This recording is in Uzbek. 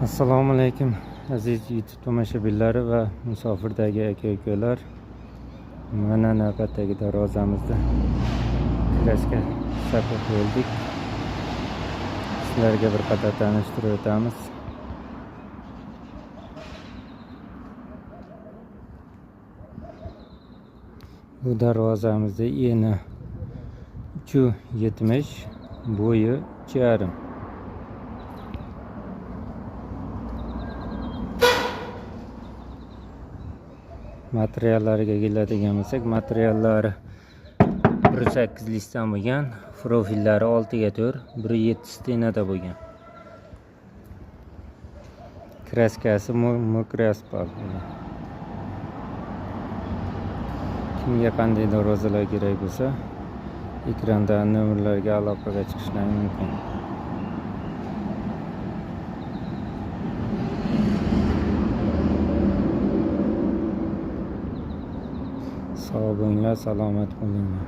Assalomu alaykum aziz YouTube tomoshabinlari va musofirdagi aka-ukalar. Mana navbatdagi darvozamizda kraska sarf qildik. Sizlarga bir qator tanishtirib o'tamiz. Bu darvozamizda eni 370, bo'yi 3,5. Materiallariga keladigan bo'lsak, materiallari 1.8 listdan bo'lgan, profillari 6x4, 1.7 stenada bo'lgan. Kraskasi mokriy asfalt bo'lgan. Kimga qanday darvozalar kerak bo'lsa, ekranda nomerlarga aloqaga chiqishlari mumkin. Sog' bo'linglar, salomat bo'linglar.